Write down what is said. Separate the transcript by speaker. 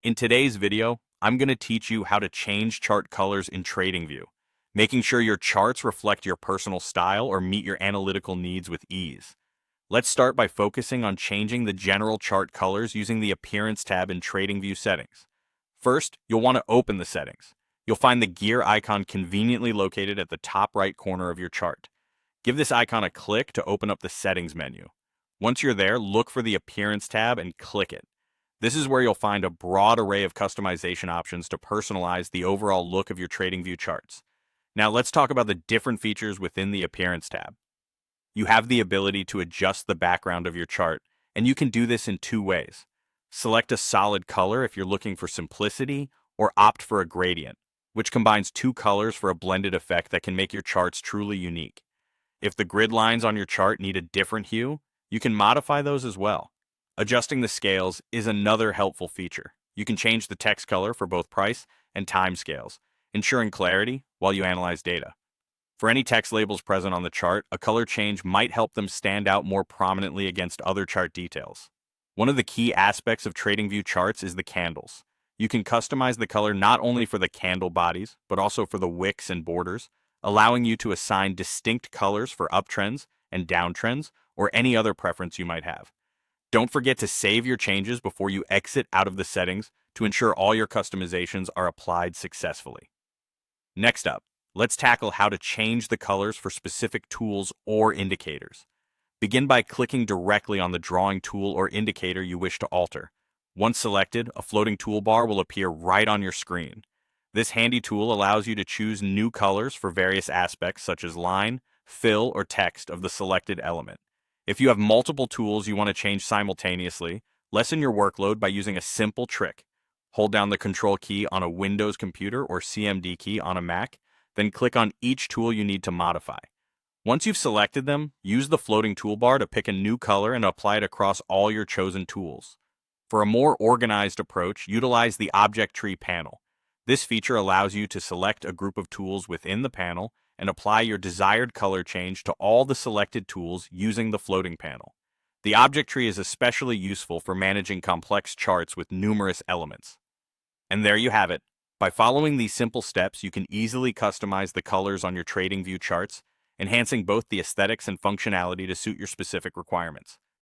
Speaker 1: In today's video, I'm going to teach you how to change chart colors in TradingView, making sure your charts reflect your personal style or meet your analytical needs with ease. Let's start by focusing on changing the general chart colors using the Appearance tab in TradingView settings. First, you'll want to open the settings. You'll find the gear icon conveniently located at the top right corner of your chart. Give this icon a click to open up the settings menu. Once you're there, look for the Appearance tab and click it. This is where you'll find a broad array of customization options to personalize the overall look of your TradingView charts. Now let's talk about the different features within the Appearance tab. You have the ability to adjust the background of your chart, and you can do this in two ways. Select a solid color if you're looking for simplicity, or opt for a gradient, which combines two colors for a blended effect that can make your charts truly unique. If the grid lines on your chart need a different hue, you can modify those as well. Adjusting the scales is another helpful feature. You can change the text color for both price and time scales, ensuring clarity while you analyze data. For any text labels present on the chart, a color change might help them stand out more prominently against other chart details. One of the key aspects of TradingView charts is the candles. You can customize the color not only for the candle bodies, but also for the wicks and borders, allowing you to assign distinct colors for uptrends and downtrends, or any other preference you might have. Don't forget to save your changes before you exit out of the settings to ensure all your customizations are applied successfully. Next up, let's tackle how to change the colors for specific tools or indicators. Begin by clicking directly on the drawing tool or indicator you wish to alter. Once selected, a floating toolbar will appear right on your screen. This handy tool allows you to choose new colors for various aspects such as line, fill, or text of the selected element. If you have multiple tools you want to change simultaneously, lessen your workload by using a simple trick. Hold down the Control key on a Windows computer or CMD key on a Mac, then click on each tool you need to modify. Once you've selected them, use the floating toolbar to pick a new color and apply it across all your chosen tools. For a more organized approach, utilize the Object Tree panel. This feature allows you to select a group of tools within the panel and apply your desired color change to all the selected tools using the floating panel. The object tree is especially useful for managing complex charts with numerous elements. And there you have it. By following these simple steps, you can easily customize the colors on your TradingView charts, enhancing both the aesthetics and functionality to suit your specific requirements.